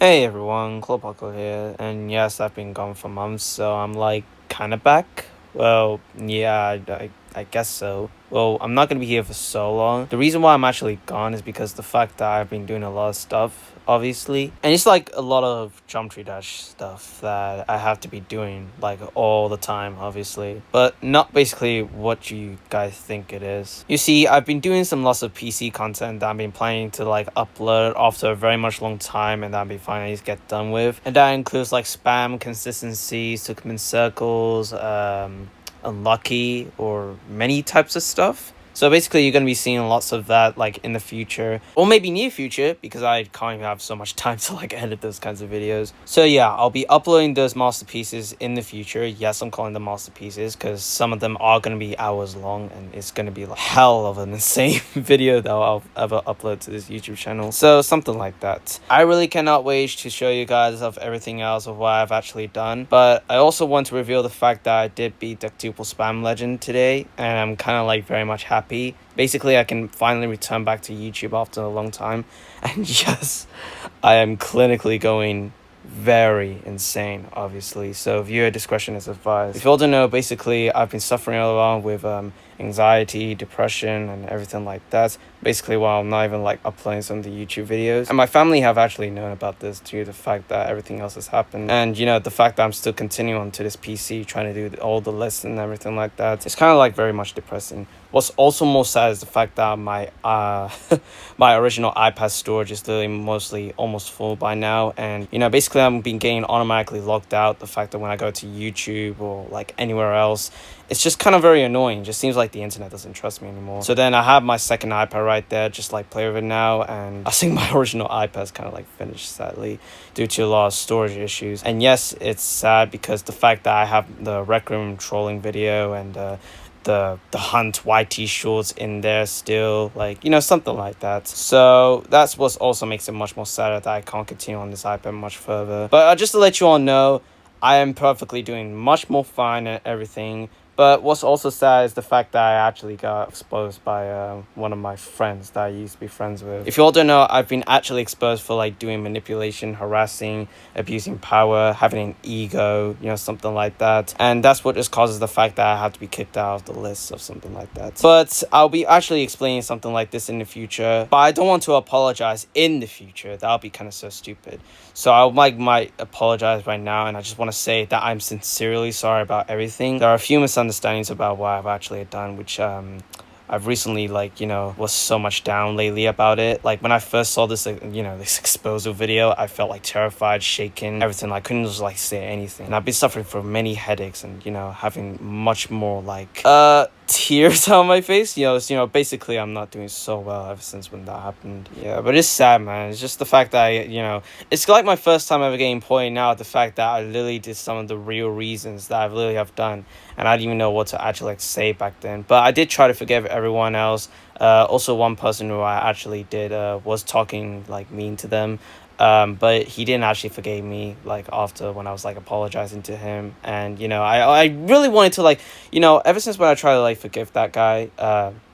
Hey everyone, ClawBuckle here, and yes, I've been gone for months, so I'm like kind of back. Well, yeah, I guess so. Well, I'm not gonna be here for so long. The reason why I'm actually gone is because the fact that I've been doing a lot of stuff, obviously, and it's like a lot of geometry dash stuff that I have to be doing like all the time, obviously, but not basically what you guys think it is. You see, I've been doing some lots of PC content that I've been planning to like upload after a very much long time, and that I'll be finally get done with, and that includes like spam consistencies, took them in circles, unlucky, or many types of stuff. So basically, you're going to be seeing lots of that like in the future, or maybe near future, because I can't even have so much time to like edit those kinds of videos. So yeah, I'll be uploading those masterpieces in the future. Yes, I'm calling them masterpieces because some of them are going to be hours long, and it's going to be like hell of an insane video that I'll ever upload to this YouTube channel. So something like that. I really cannot wait to show you guys of everything else of what I've actually done, but I also want to reveal the fact that I did beat Dectuple Spam Legend today, and I'm kind of like very much happy. Basically, I can finally return back to YouTube after a long time, and yes, I am clinically going very insane, obviously, so viewer discretion is advised. If you all don't know, basically I've been suffering along with anxiety, depression, and everything like that, basically while I'm not even like uploading some of the YouTube videos, and my family have actually known about this due to the fact that everything else has happened, and you know, the fact that I'm still continuing onto this PC trying to do all the lists and everything like that, it's kind of like very much depressing. What's also more sad is the fact that my my original iPad storage is literally mostly almost full by now, and you know, basically I'm being getting automatically logged out. The fact that when I go to YouTube or like anywhere else, it's just kind of very annoying. It just seems like the internet doesn't trust me anymore. So then I have my second iPad right there, just like play with it now, and I think my original iPad's kind of like finished, sadly, due to a lot of storage issues. And yes, it's sad because the fact that I have the Rec Room trolling video and the Hunt YT shorts in there still, like, you know, something like that. So that's what also makes it much more sadder that I can't continue on this iPad much further. But just to let you all know, I am perfectly doing much more fine and everything. But what's also sad is the fact that I actually got exposed by one of my friends that I used to be friends with. If you all don't know, I've been actually exposed for like doing manipulation, harassing, abusing power, having an ego, you know, something like that. And that's what just causes the fact that I have to be kicked out of the list of something like that. But I'll be actually explaining something like this in the future. But I don't want to apologize in the future. That'll be kind of so stupid. So I might apologize right now, and I just want to say that I'm sincerely sorry about everything. There are a few misunderstandings about what I've actually done, which I've recently, like, you know, was so much down lately about it. Like, when I first saw this, you know, this exposure video, I felt like terrified, shaken, everything. I couldn't just like say anything, and I've been suffering from many headaches, and you know, having much more like tears on my face. You know, basically I'm not doing so well ever since when that happened. Yeah, but it's sad, man. It's just the fact that you know, it's like my first time ever getting pointed out the fact that I literally did some of the real reasons that I literally have done, and I didn't even know what to actually like say back then. But I did try to forgive everyone else. Also, one person who I actually did was talking like mean to them, but he didn't actually forgive me like after when I was like apologizing to him. And you know, I really wanted to, like, you know, ever since when I tried to like forgive that guy,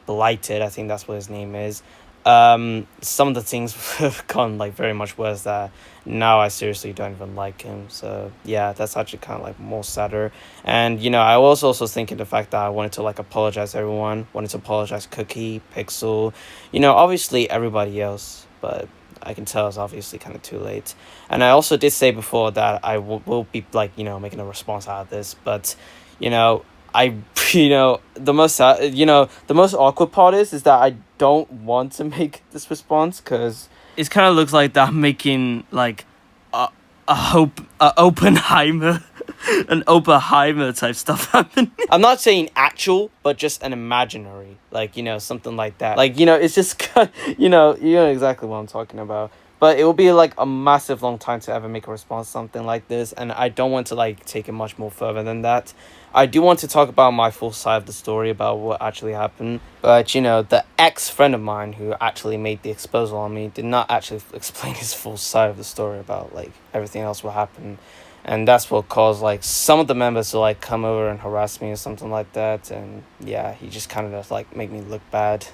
Blighted, I think that's what his name is, some of the things have gone like very much worse that now I seriously don't even like him. So yeah, that's actually kind of like more sadder. And you know, I was also thinking the fact that I wanted to like apologize to everyone, wanted to apologize Cookie, Pixel, you know, obviously everybody else, but I can tell it's obviously kind of too late. And I also did say before that I will be like, you know, making a response out of this, but you know, I you know, the most the most awkward part is that I don't want to make this response because it kind of looks like that I'm making like a Oppenheimer an Oppenheimer type stuff happen. I'm not saying actual, but just an imaginary, like, you know, something like that. Like, you know, it's just you know exactly what I'm talking about. But it will be like a massive long time to ever make a response to something like this, and I don't want to like take it much more further than that. I do want to talk about my full side of the story about what actually happened, but you know, the ex-friend of mine who actually made the exposal on me did not actually explain his full side of the story about like everything else what happened. and that's what caused like some of the members to like come over and harass me or something like that. And yeah, he just kind of just like make me look bad.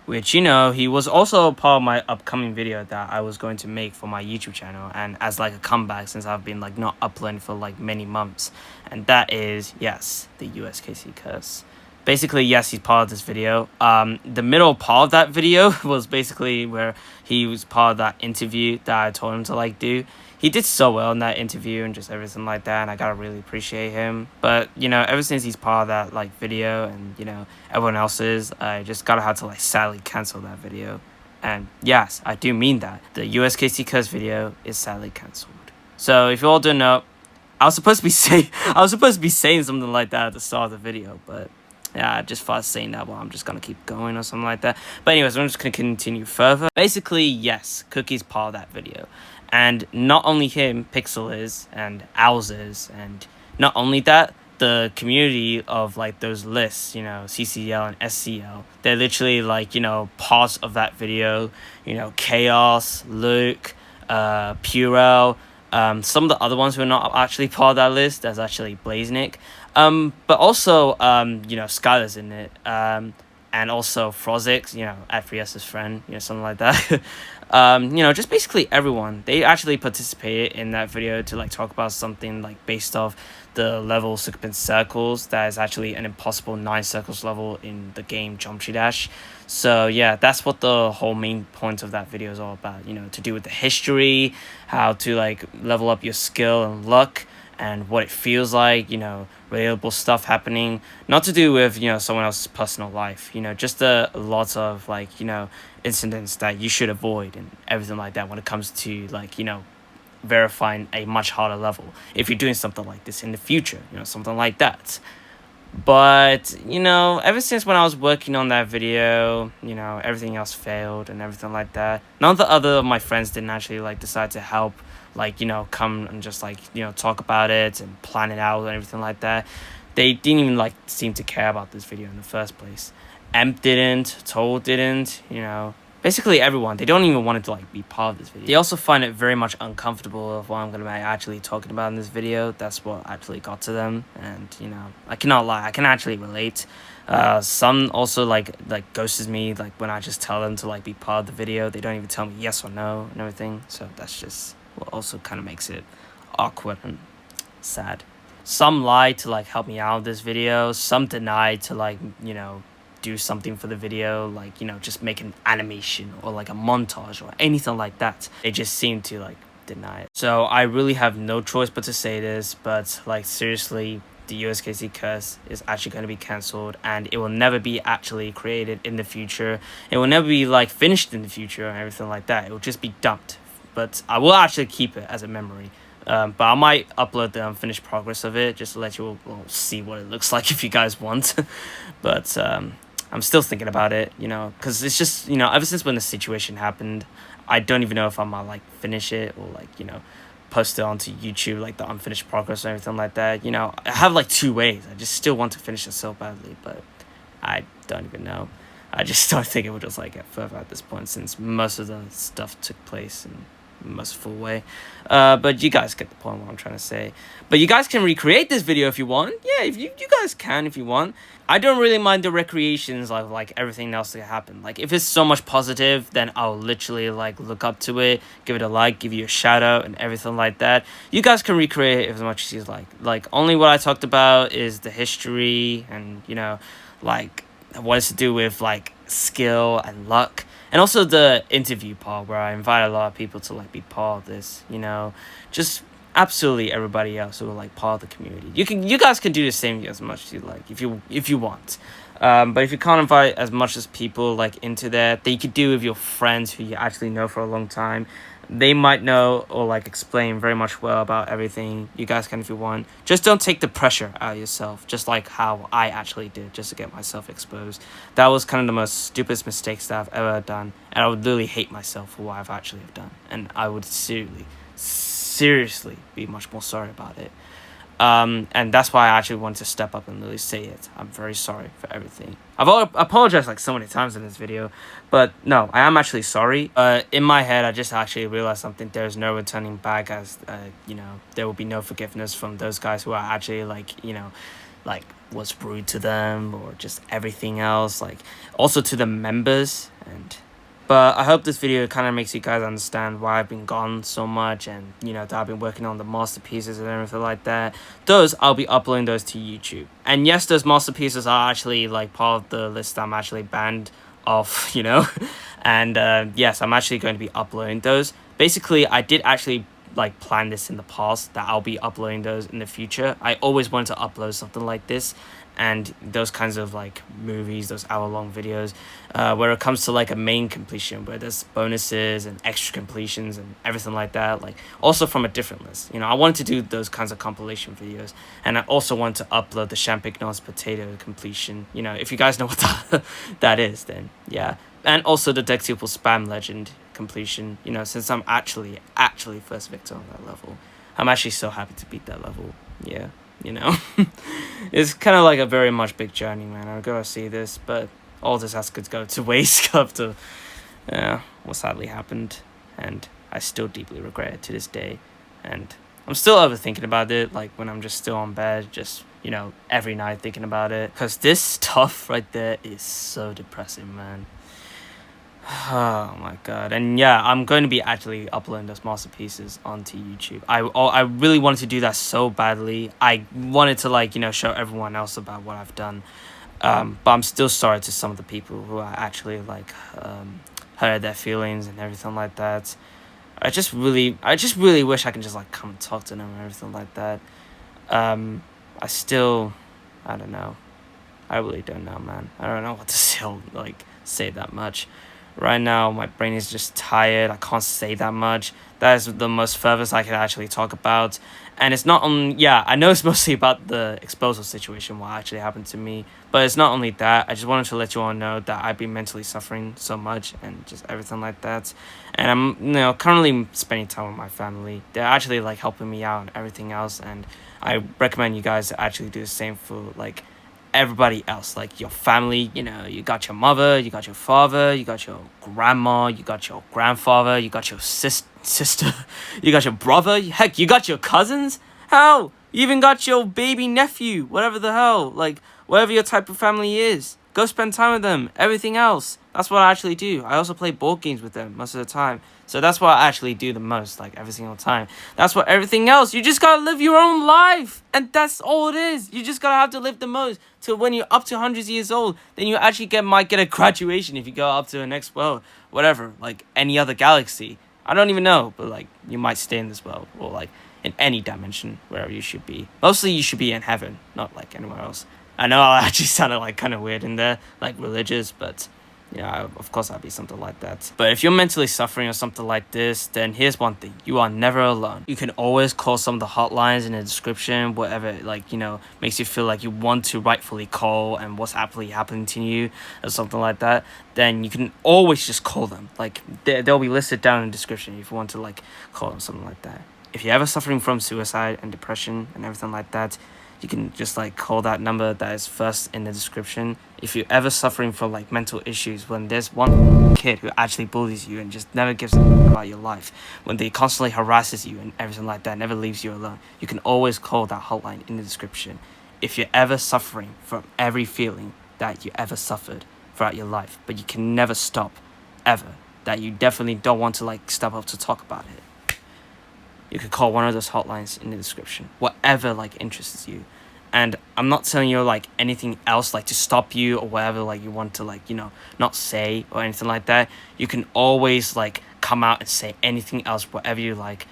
Which, you know, he was also a part of my upcoming video that I was going to make for my YouTube channel, and as like a comeback since I've been like not uploading for like many months. And that is, yes, the USKC curse. Basically, yes, he's part of this video. The middle part of that video was basically where he was part of that interview that I told him to like do. He did so well in that interview and just everything like that, and I gotta really appreciate him. But, you know, ever since he's part of that like video, and, you know, everyone else's, I just gotta have to like sadly cancel that video. And yes, I do mean that. The USKC curse video is sadly cancelled. So if you all don't know, I was supposed to be saying something like that at the start of the video, but yeah, I just thought saying that, well, I'm just gonna keep going or something like that. But anyways, I'm just gonna continue further. Basically, yes, Cookie's part of that video. And not only him, Pixel is, and Owls is, and not only that, the community of like those lists, you know, CCL and SCL, they're literally like, you know, parts of that video. You know, Chaos, Luke, Purell, some of the other ones who are not actually part of that list, there's actually Blazenick. But also, you know, Skylar's in it. And also Frozix, you know, Atrius's friend, you know, something like that. You know, just basically everyone. They actually participated in that video to like talk about something like based off the level Succumbent Circles. That is actually an impossible 9 circles level in the game Geometry Dash. So yeah, that's what the whole main point of that video is all about. You know, to do with the history, how to like level up your skill and luck, and what it feels like, you know, relatable stuff happening, not to do with, you know, someone else's personal life, you know, just lots of like, you know, incidents that you should avoid and everything like that when it comes to like, you know, verifying a much harder level if you're doing something like this in the future, you know, something like that. But, you know, ever since when I was working on that video, you know, everything else failed and everything like that. None of the other of my friends didn't actually like decide to help, like, you know, come and just like, you know, talk about it and plan it out and everything like that. They didn't even like seem to care about this video in the first place. Emp didn't, Toll didn't, you know, basically everyone. They don't even want to like be part of this video. They also find it very much uncomfortable of what I'm gonna be actually talking about in this video. That's what actually got to them, and you know, I cannot lie, I can actually relate. Some also like ghosts me like when I just tell them to like be part of the video. They don't even tell me yes or no and everything. So that's just what also kind of makes it awkward and sad. Some lied to like help me out with this video. Some denied to like, you know, do something for the video, like, you know, just make an animation or like a montage or anything like that. They just seem to like deny it. So I really have no choice but to say this, but like seriously, the USKC curse is actually going to be cancelled, and it will never be actually created in the future. It will never be like finished in the future and everything like that. It will just be dumped. But I will actually keep it as a memory. But I might upload the unfinished progress of it just to let you all see what it looks like if you guys want. But I'm still thinking about it, you know, because it's just, you know, ever since when the situation happened, I don't even know if I might like finish it or like, you know, post it onto YouTube, like the unfinished progress or anything like that. You know, I have like 2 ways. I just still want to finish it so badly, but I don't even know. I just don't think it would just like get further at this point since most of the stuff took place in most full way. But you guys get the point what I'm trying to say. But you guys can recreate this video if you want. Yeah, if you guys can if you want. I don't really mind the recreations of like everything else that happen. Like if it's so much positive, then I'll literally like look up to it, give it a like, give you a shout out and everything like that. You guys can recreate it as much as you like. Like only what I talked about is the history and, you know, like what it's to do with like skill and luck. And also the interview part where I invite a lot of people to like be part of this, you know, just absolutely everybody else who are like part of the community. You guys can do the same as much as you like if you want. But if you can't invite as much as people like into that you could do with your friends who you actually know for a long time. They might know or like explain very much well about everything. You guys can if you want. Just don't take the pressure out of yourself, just like how I actually did, just to get myself exposed. That was kind of the most stupidest mistakes that I've ever done, and I would literally hate myself for what I've actually done, and I would seriously be much more sorry about it. And that's why I actually wanted to step up and really say it. I'm very sorry for everything. I've apologized like so many times in this video, but no, I am actually sorry. In my head, I just actually realized something. There's no returning back, as you know, there will be no forgiveness from those guys who are actually like, you know, like was rude to them or just everything else. Like also to the members. But I hope this video kind of makes you guys understand why I've been gone so much, and you know that I've been working on the masterpieces and everything like that. Those, I'll be uploading those to YouTube. And yes, those masterpieces are actually like part of the list I'm actually banned off, you know. And yes, I'm actually going to be uploading those. Basically, I did actually like plan this in the past that I'll be uploading those in the future. I always wanted to upload something like this, and those kinds of like movies, those hour-long videos, where it comes to like a main completion where there's bonuses and extra completions and everything like that, like also from a different list. You know, I wanted to do those kinds of compilation videos, and I also want to upload the Champignon's potato completion. You know, if you guys know what that is, then yeah. And also the Dextuple spam legend completion, you know, since I'm actually first victor on that level. I'm actually so happy to beat that level. Yeah, you know. It's kind of like a very much big journey, man. I gotta see this, but all this has to go to waste after what sadly happened, and I still deeply regret it to this day. And I'm still overthinking about it, like when I'm just still on bed, just, you know, every night thinking about it, because this stuff right there is so depressing, man. Oh my god. And yeah, I'm going to be actually uploading those masterpieces onto YouTube. I really wanted to do that so badly. I wanted to, like, you know, show everyone else about what I've done. But I'm still sorry to some of the people who are actually like hurt their feelings and everything like that. I just really wish I can just like come and talk to them and everything like that. I don't know. I really don't know, man. I don't know what to say that much. Right now, my brain is just tired. I can't say that much. That is the most furthest I can actually talk about. And it's not only, yeah, I know it's mostly about the exposure situation, what actually happened to me. But it's not only that. I just wanted to let you all know that I've been mentally suffering so much and just everything like that. And I'm, you know, currently spending time with my family. They're actually like helping me out and everything else. And I recommend you guys to actually do the same for like everybody else, like your family. You know, you got your mother, you got your father, you got your grandma, you got your grandfather, you got your sister, you got your brother, heck, you got your cousins, hell, you even got your baby nephew, whatever the hell, like whatever your type of family is. Go spend time with them. Everything else, that's what I actually do. I also play board games with them most of the time. So that's what I actually do the most, like every single time. That's what everything else. You just gotta live your own life. And that's all it is. You just gotta have to live the most till when you're up to hundreds of years old. Then you actually might get a graduation if you go up to the next world. Whatever, like any other galaxy. I don't even know, but like you might stay in this world or like in any dimension, wherever you should be. Mostly you should be in heaven, not like anywhere else. I know I actually sounded like kind of weird in there, like religious, but yeah, of course I'd be something like that. But if you're mentally suffering or something like this, then here's one thing. You are never alone. You can always call some of the hotlines in the description, whatever, like, you know, makes you feel like you want to rightfully call and what's actually happening to you or something like that. Then you can always just call them. Like, they'll be listed down in the description if you want to, like, call them something like that. If you're ever suffering from suicide and depression and everything like that, you can just like call that number that is first in the description. If you're ever suffering from like mental issues, when there's one kid who actually bullies you and just never gives a about your life, when they constantly harasses you and everything like that, never leaves you alone, you can always call that hotline in the description. If you're ever suffering from every feeling that you ever suffered throughout your life, but you can never stop, ever, that you definitely don't want to like step up to talk about it, you could call one of those hotlines in the description, whatever like interests you. And I'm not telling you like anything else like to stop you or whatever like you want to like, you know, not say or anything like that. You can always like come out and say anything else, whatever you like.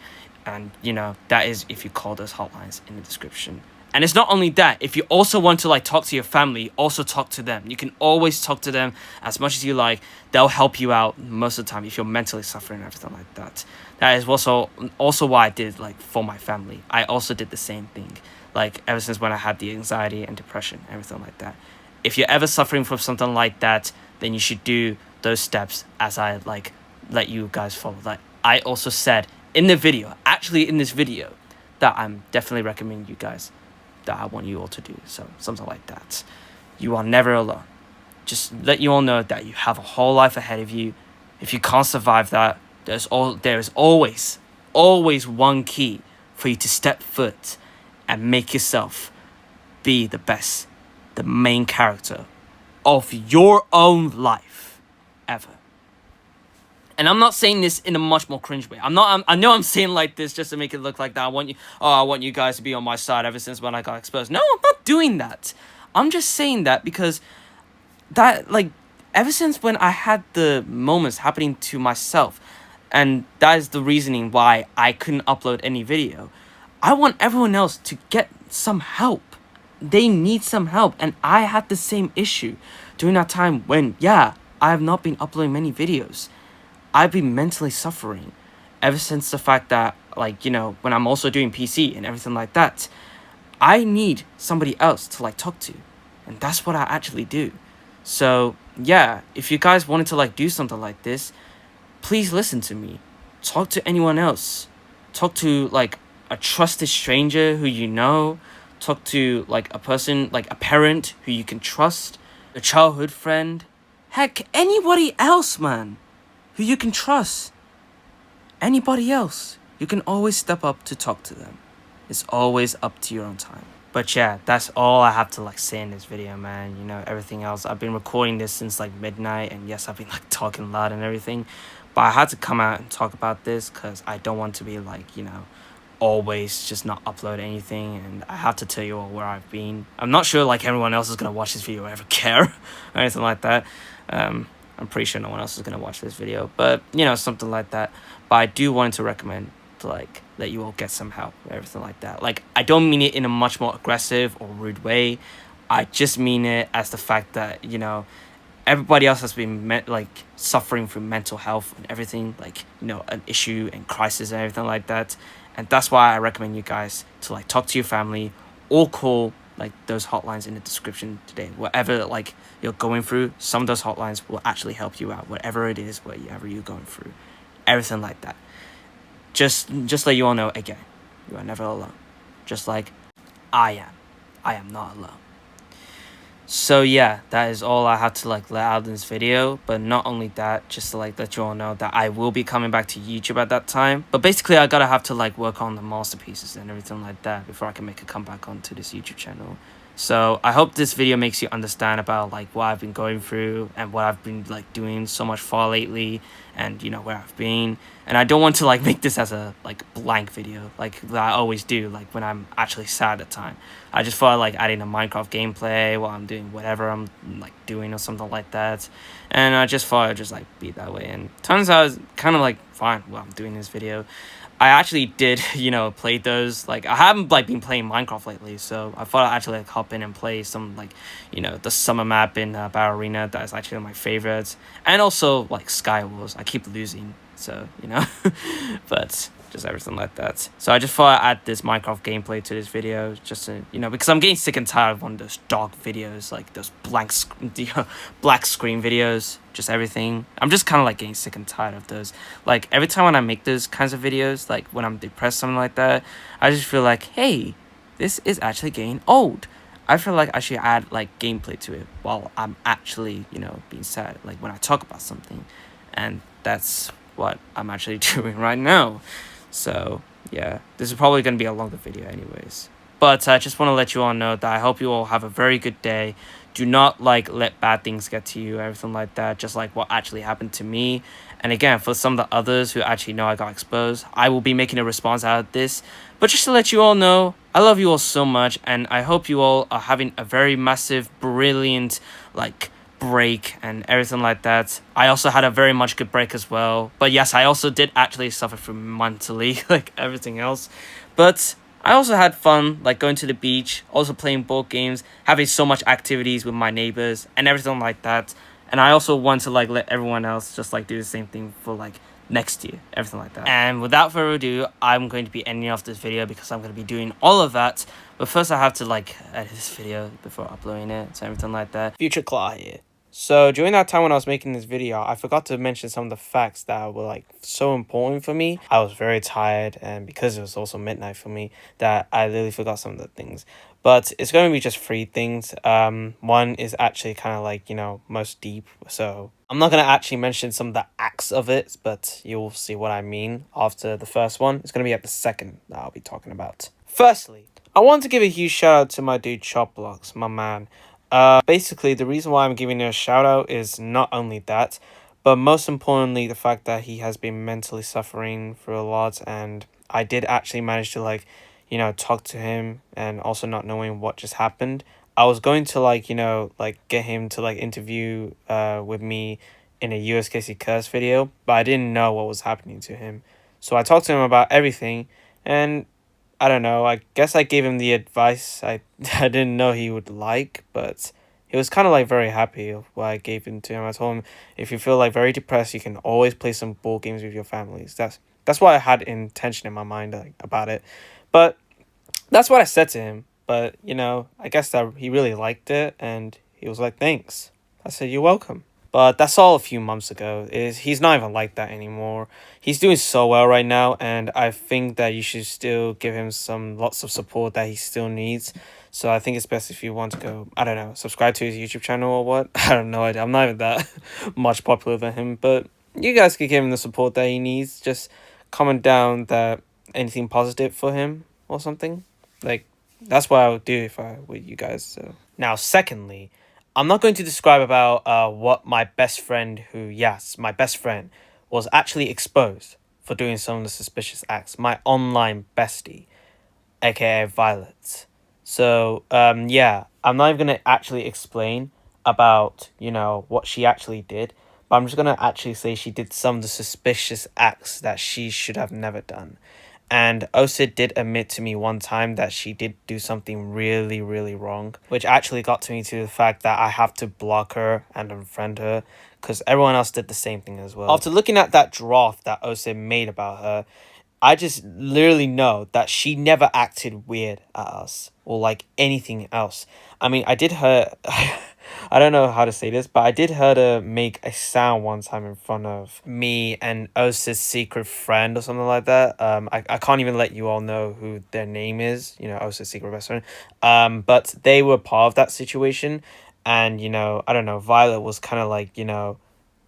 And you know, that is if you call those hotlines in the description. And it's not only that, if you also want to like talk to your family, also talk to them. You can always talk to them as much as you like. They'll help you out most of the time if you're mentally suffering and everything like that. That is also what I did like for my family. I also did the same thing, like ever since when I had the anxiety and depression, everything like that. If you're ever suffering from something like that, then you should do those steps as I like let you guys follow. Like I also said in the video, actually in this video, that I'm definitely recommending you guys, that I want you all to do. So something like that. You are never alone. Just let you all know that you have a whole life ahead of you. If you can't survive that, there is always one key for you to step foot and make yourself be the best, the main character of your own life ever. And I'm not saying this in a much more cringe way. I know I'm saying like this just to make it look like that. I want you guys to be on my side ever since when I got exposed. No, I'm not doing that. I'm just saying that because that, like, ever since when I had the moments happening to myself, and that is the reasoning why I couldn't upload any video, I want everyone else to get some help. They need some help, and I had the same issue during that time when, yeah, I have not been uploading many videos. I've been mentally suffering ever since the fact that, like, you know, when I'm also doing PC and everything like that, I need somebody else to, like, talk to, and that's what I actually do. So, yeah, if you guys wanted to, like, do something like this, please listen to me. Talk to anyone else. Talk to, like, a trusted stranger who you know. Talk to, like, a person, like a parent who you can trust. A childhood friend. Heck, anybody else, man, who you can trust. Anybody else. You can always step up to talk to them. It's always up to your own time. But yeah, that's all I have to, like, say in this video, man. You know, everything else, I've been recording this since, like, midnight, and yes, I've been, like, talking loud and everything, but I had to come out and talk about this because I don't want to be, like, you know, always just not upload anything, and I have to tell you all where I've been. I'm not sure, like, everyone else is gonna watch this video or ever care or anything like that. I'm pretty sure no one else is gonna watch this video, but, you know, something like that. But I do want to recommend to, like, let you all get some help, everything like that. Like, I don't mean it in a much more aggressive or rude way. I just mean it as the fact that, you know, everybody else has been suffering from mental health and everything, like, you know, an issue and crisis and everything like that. And that's why I recommend you guys to, like, talk to your family or call, like, those hotlines in the description today. Whatever, like, you're going through, some of those hotlines will actually help you out, whatever it is, whatever you're going through, everything like that. Just let you all know, again, you are never alone. Just like I am. I am not alone. So yeah, that is all I had to, like, let out in this video. But not only that, just to, like, let you all know that I will be coming back to YouTube at that time. But basically, I gotta have to, like, work on the masterpieces and everything like that before I can make a comeback onto this YouTube channel. So I hope this video makes you understand about, like, what I've been going through and what I've been, like, doing so much for lately, and, you know, where I've been. And I don't want to, like, make this as a, like, blank video like I always do, like, when I'm actually sad at the time. I just thought, like, adding a Minecraft gameplay while I'm doing whatever I'm, like, doing or something like that. And I just thought I'd just, like, be that way. And turns out it's kind of, like, fine while I'm doing this video. I actually did, you know, play those. Like, I haven't, like, been playing Minecraft lately, so I thought I'd actually, like, hop in and play some, like, you know, the summer map in Battle Arena. That is actually one of my favorites. And also, like, Sky Wars. I keep losing, so, you know. But just everything like that. So I just thought I'd add this Minecraft gameplay to this video, just to, you know, because I'm getting sick and tired of one of those dark videos, like those black screen videos, just everything. I'm just kind of, like, getting sick and tired of those. Like, every time when I make those kinds of videos, like when I'm depressed, something like that, I just feel like, hey, this is actually getting old. I feel like I should add, like, gameplay to it while I'm actually, you know, being sad, like when I talk about something. And that's what I'm actually doing right now. So yeah, this is probably going to be a longer video anyways. But I just want to let you all know that I hope you all have a very good day. Do not, like, let bad things get to you, everything like that, just like what actually happened to me. And again, for some of the others who actually know I got exposed, I will be making a response out of this. But just to let you all know, I love you all so much, and I hope you all are having a very massive, brilliant, like, break and everything like that. I also had a very much good break as well. But yes, I also did actually suffer from mentally, like everything else. But I also had fun, like going to the beach, also playing board games, having so much activities with my neighbors and everything like that. And I also want to, like, let everyone else just, like, do the same thing for, like, next year, everything like that. And without further ado, I'm going to be ending off this video because I'm going to be doing all of that. But first I have to, like, edit this video before uploading it, so everything like that. Future Claw here. So during that time when I was making this video, I forgot to mention some of the facts that were like so important for me. I was very tired, and because it was also midnight for me, that I literally forgot some of the things. But it's going to be just three things. One is actually kind of like, most deep. So I'm not going to actually mention some of the acts of it, but you'll see what I mean after the first one. It's going to be at the second that I'll be talking about. Firstly, I want to give a huge shout out to my dude ClawBuckle, my man. Basically, the reason why I'm giving you a shout out is not only that, but most importantly, the fact that he has been mentally suffering for a lot, and I did actually manage to talk to him, and also not knowing what just happened. I was going to get him to interview with me in a USKC curse video, but I didn't know what was happening to him. So I talked to him about everything, and I don't know, I guess I gave him the advice I didn't know he would like, but he was kind of very happy of what I gave him to him. I told him, if you feel very depressed, you can always play some board games with your families. That's what I had intention in my mind about it. But that's what I said to him. But, I guess that he really liked it, and he was like, thanks. I said, you're welcome. But that's all a few months ago. He's not even like that anymore. He's doing so well right now, and I think that you should still give him lots of support that he still needs. So I think it's best if you want to go, I don't know, subscribe to his YouTube channel or what. I don't know. I'm not even that much popular than him, but you guys could give him the support that he needs. Just comment down that anything positive for him or something. That's what I would do if I were you guys. So now, secondly, I'm not going to describe about what my best friend, my best friend, was actually exposed for doing some of the suspicious acts. My online bestie, aka Violet. So, I'm not even going to actually explain about, what she actually did. But I'm just going to actually say she did some of the suspicious acts that she should have never done. And Osid did admit to me one time that she did do something really, really wrong, which actually got to me to the fact that I have to block her and unfriend her, because everyone else did the same thing as well. After looking at that draft that Osid made about her, I just literally know that she never acted weird at us or anything else. I mean, I did her... I don't know how to say this, but I did her to make a sound one time in front of me and Osa's secret friend or something like that. I can't even let you all know who their name is, Osa's secret best friend. But they were part of that situation. And, I don't know, Violet was kind of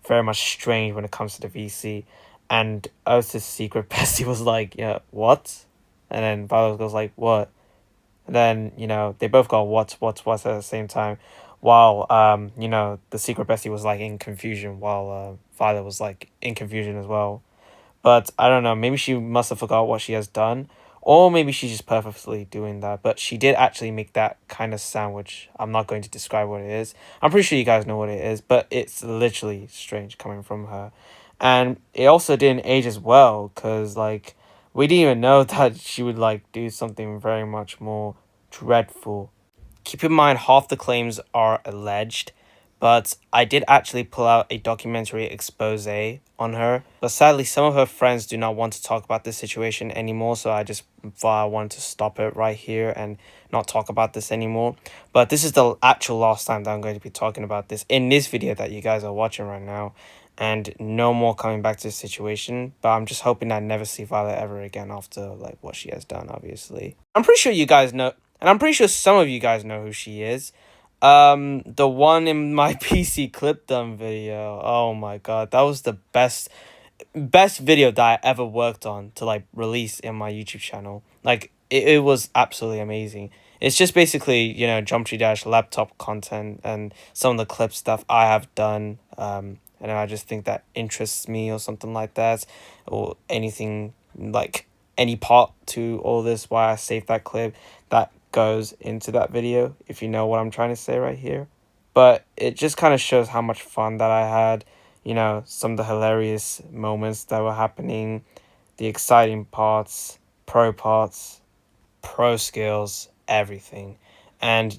very much strange when it comes to the VC. And Osa's secret bestie was like, yeah, what? And then Violet goes like, what? And then, they both go, what at the same time. While, the secret bestie was in confusion, while Violet was in confusion as well. But I don't know, maybe she must have forgot what she has done. Or maybe she's just purposely doing that. But she did actually make that kind of sandwich. I'm not going to describe what it is. I'm pretty sure you guys know what it is. But it's literally strange coming from her. And it also didn't age as well. Because, we didn't even know that she would, do something very much more dreadful. Keep in mind, half the claims are alleged. But I did actually pull out a documentary expose on her. But sadly, some of her friends do not want to talk about this situation anymore. So I just thought I wanted to stop it right here and not talk about this anymore. But this is the actual last time that I'm going to be talking about this in this video that you guys are watching right now. And no more coming back to the situation. But I'm just hoping I never see Violet ever again after what she has done, obviously. I'm pretty sure you guys know, and I'm pretty sure some of you guys know who she is. The one in my PC clip dumb video. Oh my god, that was the best video that I ever worked on to release in my YouTube channel. It was absolutely amazing. It's just basically, Geometry Dash laptop content and some of the clip stuff I have done. And I just think that interests me or something like that, or anything any part to all this, why I saved that clip that goes into that video, if you know what I'm trying to say right here. But it just kind of shows how much fun that I had, some of the hilarious moments that were happening, the exciting parts, pro skills, everything. And,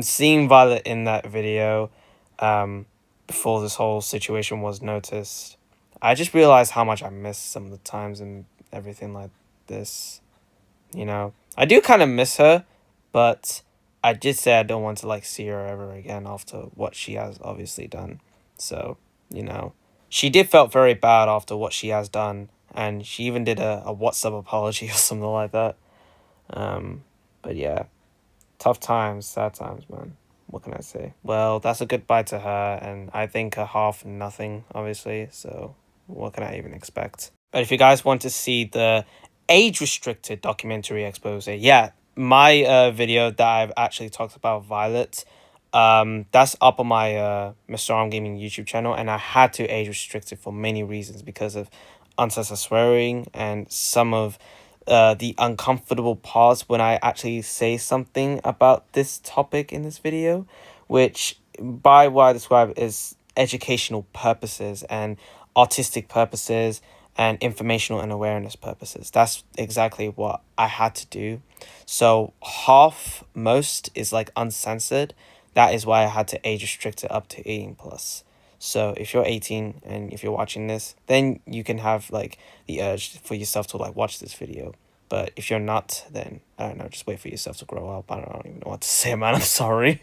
seeing Violet in that video, before this whole situation was noticed, I just realized how much I missed some of the times and everything like this. I do kind of miss her, but I did say I don't want to like see her ever again after what she has obviously done. So, you know, she did felt very bad after what she has done, and she even did a WhatsApp apology or something like that. But yeah, tough times, sad times, man. What can I say? Well, that's a goodbye to her, and I think a half nothing, obviously. So, what can I even expect? But if you guys want to see the age restricted documentary expose, yeah, my video that I've actually talked about Violet, that's up on my Mr. Arm Gaming YouTube channel, and I had to age restrict it for many reasons because of uncensored swearing and some of the uncomfortable parts when I actually say something about this topic in this video, which by what I describe is educational purposes and artistic purposes and informational and awareness purposes. That's exactly what I had to do. So half most is like uncensored. That is why I had to age restrict it up to 18 plus. So if you're 18 and if you're watching this, then you can have like the urge for yourself to like watch this video. But if you're not, then I don't know, just wait for yourself to grow up. I don't even know what to say, man. I'm sorry.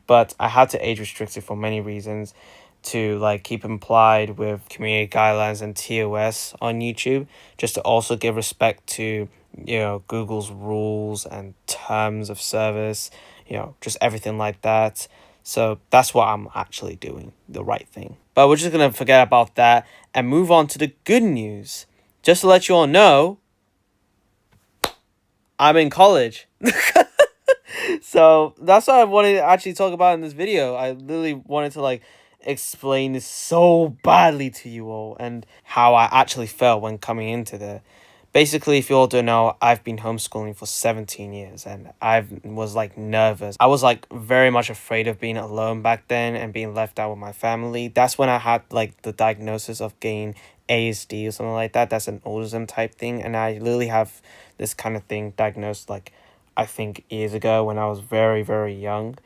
But I had to age restrict it for many reasons, to like keep implied with community guidelines and TOS on YouTube, just to also give respect to, you know, Google's rules and terms of service, you know, just everything like that. So that's what I'm actually doing, the right thing. But we're just gonna forget about that and move on to the good news. Just to let you all know, I'm in college. So that's what I wanted to actually talk about in this video. I literally wanted to like explain this so badly to you all and how I actually felt when coming into there. Basically, if you all don't know, I've been homeschooling for 17 years and I was like nervous. I was like very much afraid of being alone back then and being left out with my family. That's when I had like the diagnosis of getting ASD or something like that. That's an autism type thing. And I literally have this kind of thing diagnosed like I think years ago when I was very, very young.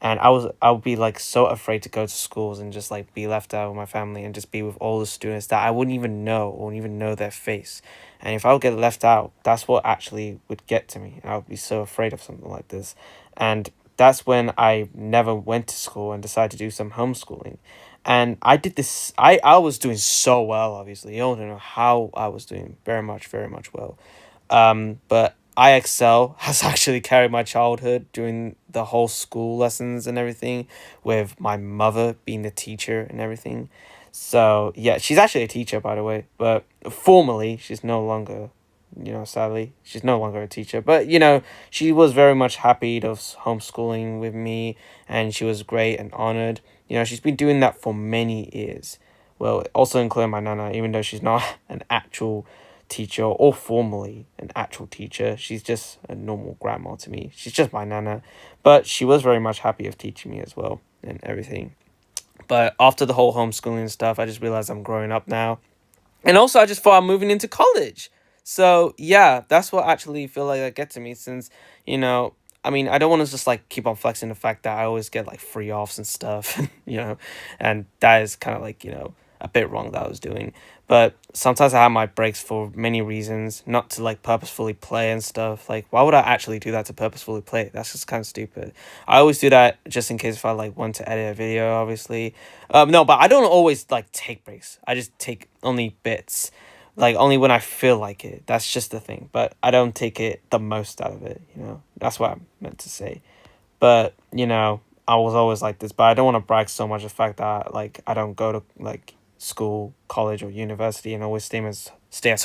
And I would be like so afraid to go to schools and just like be left out with my family and just be with all the students that I wouldn't even know or wouldn't even know their face. And if I would get left out, that's what actually would get to me. I would be so afraid of something like this. And that's when I never went to school and decided to do some homeschooling. And I did this, I was doing so well, obviously. You don't know how I was doing very much well. But IXL has actually carried my childhood during the whole school lessons and everything, with my mother being the teacher and everything. So yeah, she's actually a teacher, by the way, but formally she's no longer, you know, sadly, she's no longer a teacher. But, you know, she was very much happy to homeschooling with me, and she was great and honored. You know, she's been doing that for many years. Well, also including my nana, even though she's not an actual teacher or formally an actual teacher. She's just a normal grandma to me. She's just my nana. But she was very much happy of teaching me as well and everything. But after the whole homeschooling stuff, I just realized I'm growing up now. And also, I just thought I'm moving into college. So, yeah, that's what actually feel like that get to me since, you know, I mean, I don't want to just, like, keep on flexing the fact that I always get, like, free offs and stuff, you know, and that is kind of, like, you know, a bit wrong that I was doing. But sometimes I have my breaks for many reasons, not to, like, purposefully play and stuff. Like, why would I actually do that to purposefully play? That's just kind of stupid. I always do that just in case if I, like, want to edit a video, obviously. No, but I don't always, like, take breaks. I just take only bits. Like, only when I feel like it. That's just the thing. But I don't take it the most out of it, you know? That's what I meant to say. But, you know, I was always like this. But I don't want to brag so much the fact that, like, I don't go to, like, school, college, or university and always stay as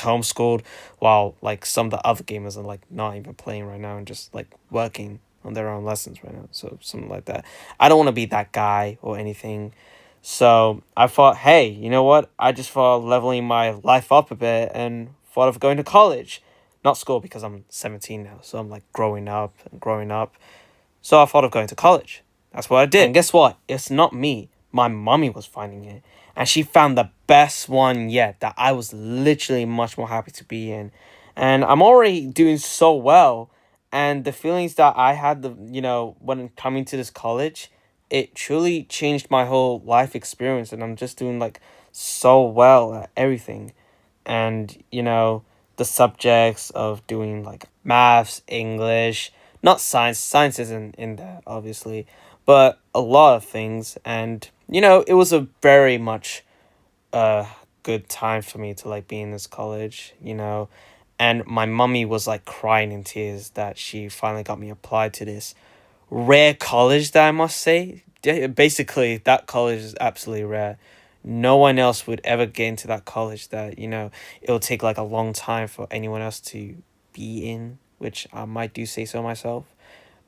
homeschooled, while, like, some of the other gamers are, like, not even playing right now and just, like, working on their own lessons right now. So, something like that. I don't want to be that guy or anything. So I thought, hey, you know what? I just thought leveling my life up a bit and thought of going to college. Not school, because I'm 17 now. So I'm like growing up and growing up. So I thought of going to college. That's what I did. And guess what? It's not me. My mommy was finding it. And she found the best one yet that I was literally much more happy to be in. And I'm already doing so well. And the feelings that I had, you know, when coming to this college, it truly changed my whole life experience. And I'm just doing like so well at everything. And, you know, the subjects of doing like maths, English, Not science. Science isn't in there, obviously, but a lot of things. And it was a very much good time for me to like be in this college. And my mummy was like crying in tears that she finally got me applied to this rare college that I must say. Basically, that college is absolutely rare. No one else would ever get into that college that it'll take like a long time for anyone else to be in, which I might do say so myself.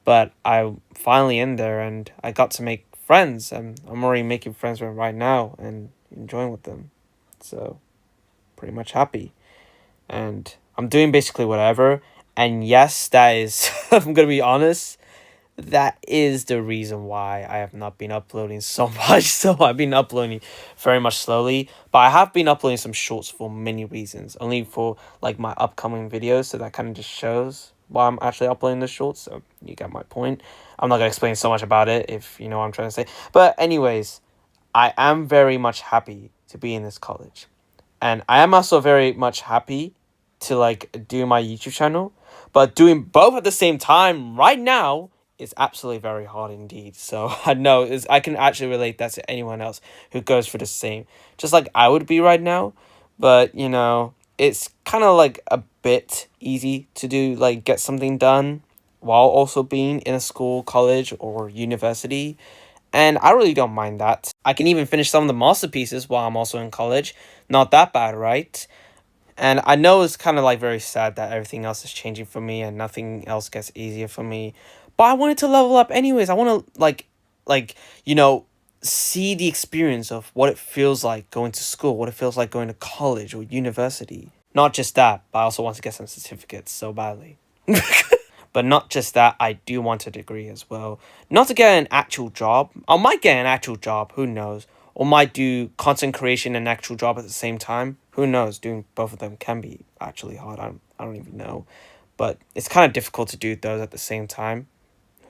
But I finally in there and I got to make friends. I'm already making friends with them right now and enjoying with them. So pretty much happy. And I'm doing basically whatever. And yes, that is I'm gonna be honest, that is the reason why I have not been uploading so much. So I've been uploading very much slowly, but I have been uploading some shorts for many reasons. Only for like my upcoming videos, so that kind of just shows why I'm actually uploading the shorts. So you get my point. I'm not gonna explain so much about it if you know what I'm trying to say. But anyways, I am very much happy to be in this college. And I am also very much happy to like do my YouTube channel, but doing both at the same time right now is absolutely very hard indeed. So I know I can actually relate that to anyone else who goes for the same, just like I would be right now. But it's kind of like a bit easy to do, like get something done while also being in a school, college, or university. And I really don't mind that. I can even finish some of the masterpieces while I'm also in college. Not that bad, right? And I know it's kind of like very sad that everything else is changing for me and nothing else gets easier for me. But I wanted to level up anyways. I want to like, see the experience of what it feels like going to school, what it feels like going to college or university. Not just that, but I also want to get some certificates so badly. But not just that, I do want a degree as well. Not to get an actual job. I might get an actual job, who knows? Or might do content creation and actual job at the same time. Who knows? Doing both of them can be actually hard. I don't even know. But it's kind of difficult to do those at the same time.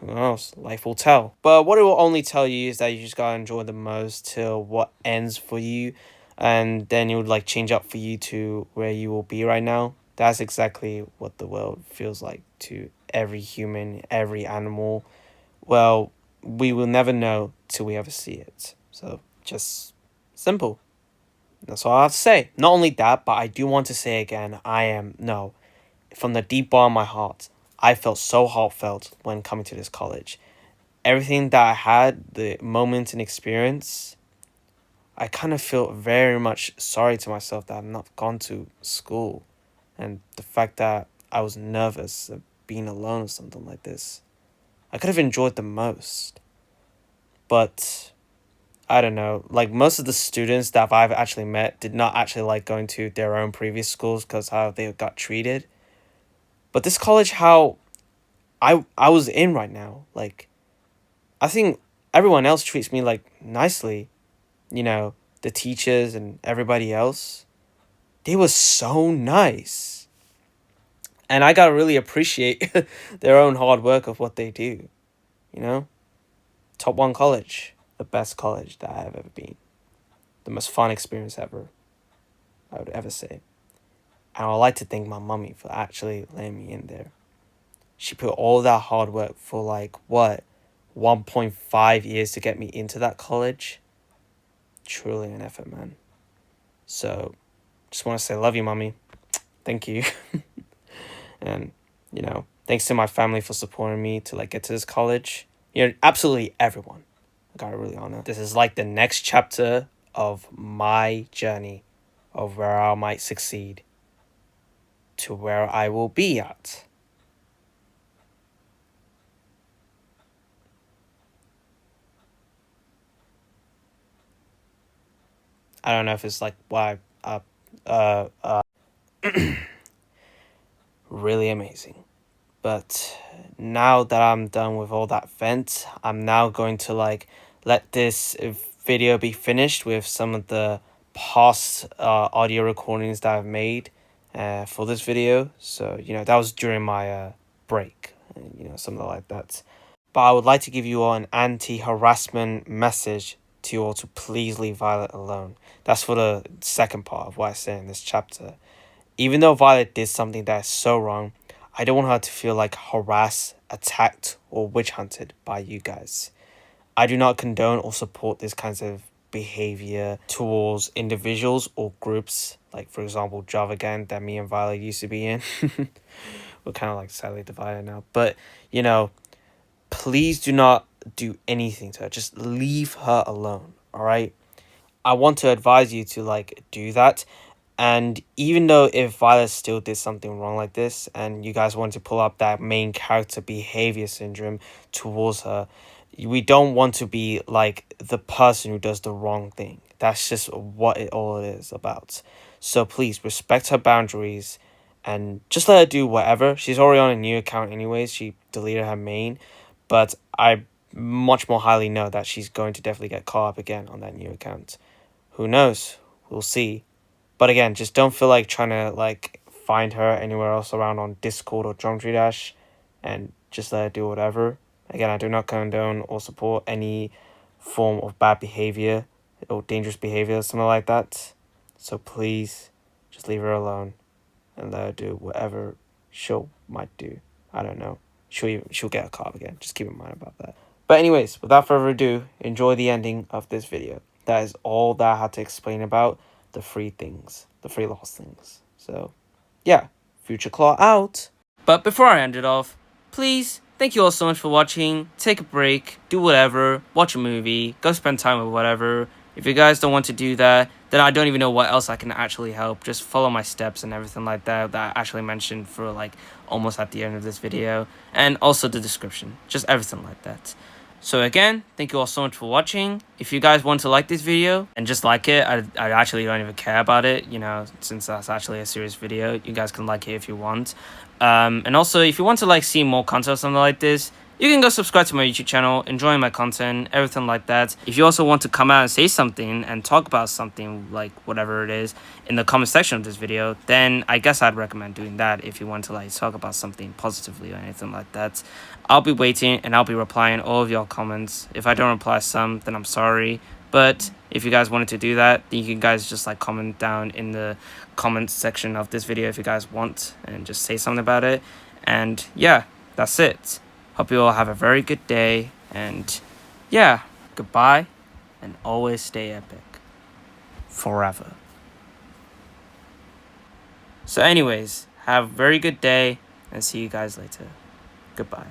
Who knows? Life will tell. But what it will only tell you is that you just gotta enjoy the most till what ends for you. And then it would like change up for you to where you will be right now. That's exactly what the world feels like to every human, every animal. Well, we will never know till we ever see it. So just simple. That's all I have to say. Not only that, but I do want to say again, no, from the deep bottom of my heart, I felt so heartfelt when coming to this college. Everything that I had, the moment and experience, I kind of feel very much sorry to myself that I've not gone to school. And the fact that I was nervous of being alone or something like this. I could have enjoyed the most. But I don't know, like most of the students that I've actually met did not actually like going to their own previous schools because how they got treated. But this college, how I was in right now, like I think everyone else treats me like nicely, you know, the teachers and everybody else. They were so nice. And I gotta really appreciate their own hard work of what they do, you know? Top one college, the best college that I have ever been. The most fun experience ever, I would ever say. And I would like to thank my mummy for actually letting me in there. She put all that hard work for like, what, 1.5 years to get me into that college. Truly an effort, man. So, just want to say, love you, mummy. Thank you. And, thanks to my family for supporting me to like get to this college. Absolutely everyone. I gotta really honor. This is like the next chapter of my journey of where I might succeed to where I will be at. I don't know if it's like why really amazing. But now that I'm done with all that vent, I'm now going to like let this video be finished with some of the past audio recordings that I've made for this video. So, that was during my break, something like that. But I would like to give you all an anti-harassment message to you all to please leave Violet alone. That's for the second part of what I say in this chapter. Even though Violet did something that is so wrong, I don't want her to feel like harassed, attacked, or witch hunted by you guys. I do not condone or support this kinds of behavior towards individuals or groups, like for example Java Gang that me and Violet used to be in. We're kind of like sadly divided now, but you know, please do not do anything to her. Just leave her alone, all right? I want to advise you to like do that. And even though if Violet still did something wrong like this and you guys want to pull up that main character behavior syndrome towards her, we don't want to be like the person who does the wrong thing. That's just what it all is about. So please respect her boundaries and just let her do whatever. She's already on a new account anyways. She deleted her main, but I much more highly know that she's going to definitely get caught up again on that new account. Who knows? We'll see. But again, just don't feel like trying to like find her anywhere else around on Discord or Geometry Dash, and just let her do whatever. Again, I do not condone or support any form of bad behavior or dangerous behavior, something like that. So please, just leave her alone and let her do whatever she'll might do. I don't know. She'll get a caught again. Just keep in mind about that. But anyways, without further ado, enjoy the ending of this video. That is all that I had to explain about the free things, the free lost things. So, yeah, Future Claw out. But before I end it off, please, thank you all so much for watching. Take a break, do whatever, watch a movie, go spend time with whatever. If you guys don't want to do that, then I don't even know what else I can actually help. Just follow my steps and everything like that I actually mentioned for like almost at the end of this video. And also the description, just everything like that. So again, thank you all so much for watching. If you guys want to like this video and just like it, I actually don't even care about it, you know, since that's actually a serious video. You guys can like it if you want. And also, if you want to like see more content or something like this, you can go subscribe to my YouTube channel, enjoy my content, everything like that. If you also want to come out and say something and talk about something, like whatever it is, in the comment section of this video, then I guess I'd recommend doing that if you want to like talk about something positively or anything like that. I'll be waiting and I'll be replying all of your comments. If I don't reply some, then I'm sorry. But if you guys wanted to do that, then you can guys just like comment down in the comments section of this video if you guys want and just say something about it. And yeah, that's it. Hope you all have a very good day, and yeah, goodbye, and always stay epic. Forever. So anyways, have a very good day, and see you guys later. Goodbye.